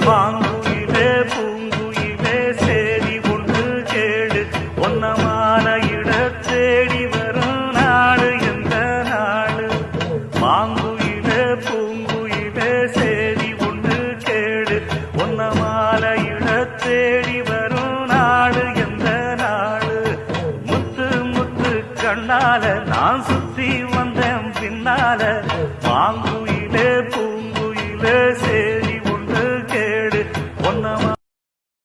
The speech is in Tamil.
மாங்குயிலே பூங்குயிலே சேரி ஒன்று கேடு ஒன்னமான இட தேடி வரும் நாடு எந்த நாடு. மாங்குயிலே பூங்குயிலே சேரி ஒன்று கேடு ஒன்னமான இட தேடி வரும் நாடு எந்த நாடு. முத்து முத்து கண்ணால நான் சுத்தி வந்தேன் பின்னால மாங்கு